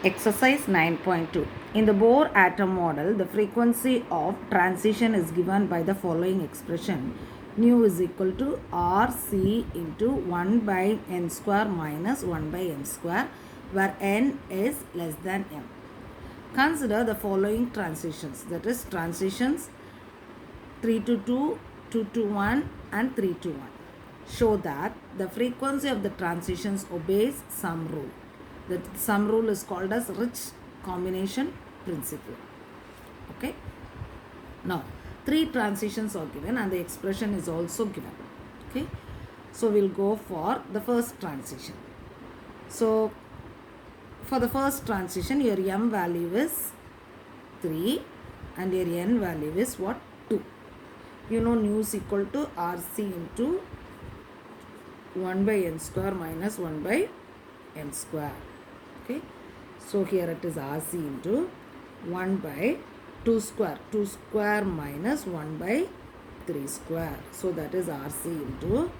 Exercise 9.2. In the Bohr atom model, the frequency of transition is given by the following expression. Nu is equal to Rc into 1 by n square minus 1 by n square, where n is less than m. Consider the following transitions, that is transitions 3 to 2, 2 to 1 and 3 to 1. Show that the frequency of the transitions obeys some rule. The sum rule is called as rich combination principle. Okay. Now, 3 transitions are given and the expression is also given. Okay. So, we'll go for the first transition. So, for the first transition, your m value is 3 and your n value is what? 2. You know nu is equal to Rc into 1 by n square minus 1 by n square. Okay, so here it is Rc into 1 by 2 square minus 1 by 3 square. So that is Rc into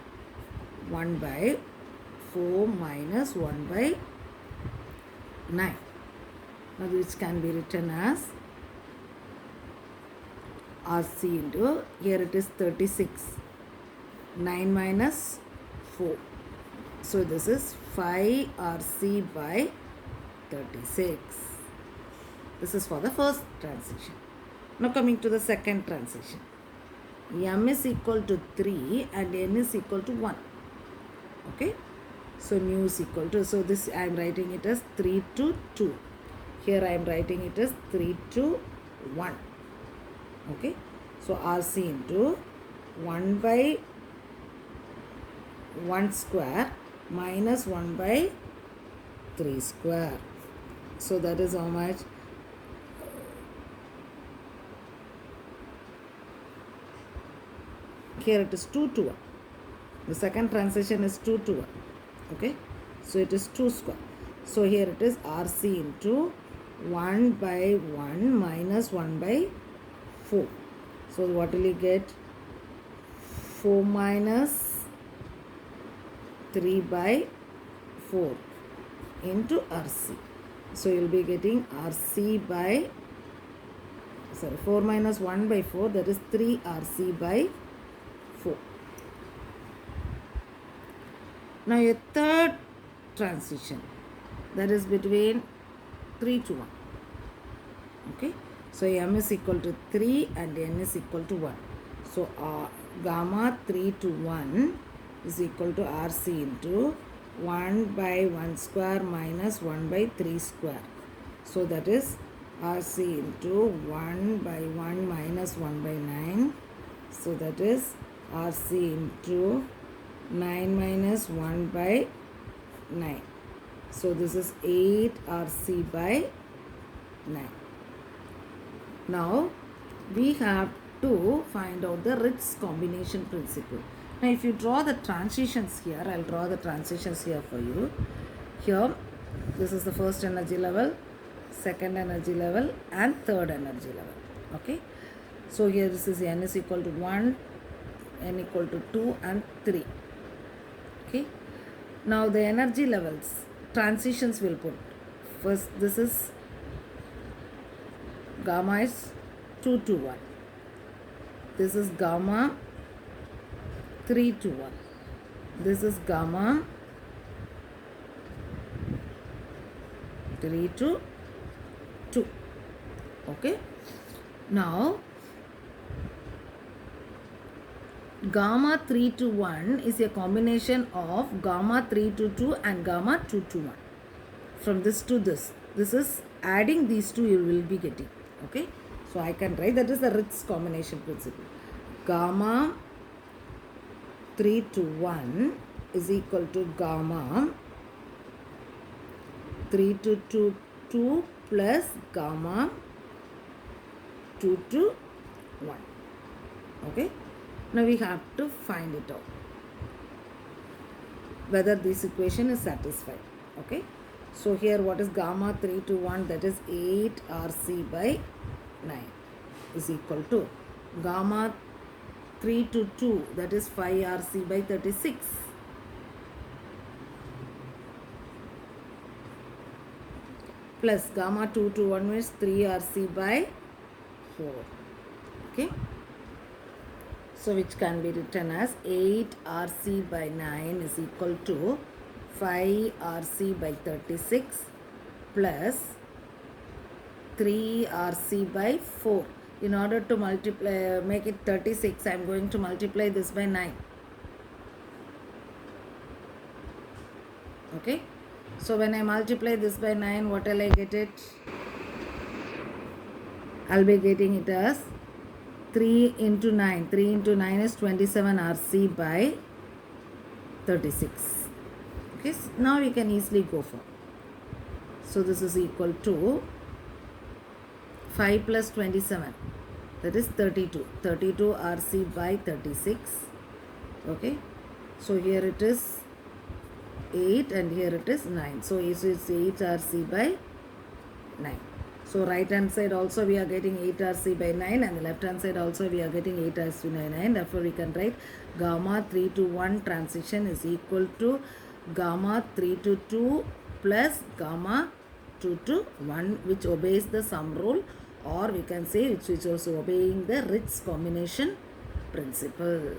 1 by 4 minus 1 by 9. Now this can be written as Rc into, here it is 36, 9 minus 4. So this is 5 Rc by 36. This is for the first transition. Now coming to the second transition. M is equal to 3 and N is equal to 1. Okay. So nu is equal to, so this I am writing it as 3 to 2. Here I am writing it as 3 to 1. Okay. So Rc into 1 by 1 square minus 1 by 3 square. So that is how much? Here it is 2 to 1. The second transition is 2 to 1. Okay. So it is 2 square. So here it is Rc into 1 by 1 minus 1 by 4. So what will you get? 4 minus 3 by 4 into Rc. So you will be getting Rc by, 4 minus 1 by 4, that is 3 Rc by 4. Now your third transition, that is between 3 to 1. Okay. So m is equal to 3 and n is equal to 1. So gamma 3 to 1 is equal to Rc into 1 by 1 square minus 1 by 3 square. So that is Rc into 1 by 1 minus 1 by 9. So that is Rc into 9 minus 1 by 9. So this is 8 Rc by 9. Now we have to find out the Ritz combination principle. Now if you draw the transitions here, I'll draw the transitions here for you. Here, this is the first energy level, second energy level and third energy level. Okay. So here this is n is equal to 1, n equal to 2 and 3. Okay. Now the energy levels, transitions will put. First this is gamma is 2 to 1. This is gamma 3 to 1. This is gamma 3 to 2. Okay. Now gamma 3 to 1 is a combination of gamma 3 to 2 and gamma 2 to 1. From this to this. This is adding these two you will be getting. Okay. So I can write that is the Ritz combination principle. Gamma 3 to 1 is equal to gamma 3 to 2 plus gamma 2 to 1. Okay. Now we have to find it out whether this equation is satisfied. Okay. So here what is gamma 3 to 1, that is 8 Rc by 9 is equal to gamma 3 to 2, that is 5 Rc by 36. plus gamma 2 to 1 means 3 RC by 4. Okay. So which can be written as 8 RC by 9 is equal to 5 RC by 36 plus 3 RC by 4. In order to multiply, make it 36, I am going to multiply this by 9. Okay. So when I multiply this by 9, what will I get it? I'll be getting it as 3 into 9. 3 into 9 is 27 RC by 36. Okay, so now we can easily go for. So this is equal to 5 plus 27. That is 32. 32 RC by 36. Okay. So here it is 8 and here it is 9. So it is 8 RC by 9. So right hand side also we are getting 8 RC by 9 and the left hand side also we are getting 8 RC by 9. Therefore we can write gamma 3 to 1 transition is equal to gamma 3 to 2 plus gamma 2 to 1, which obeys the sum rule, or we can say which is also obeying the Ritz combination principle.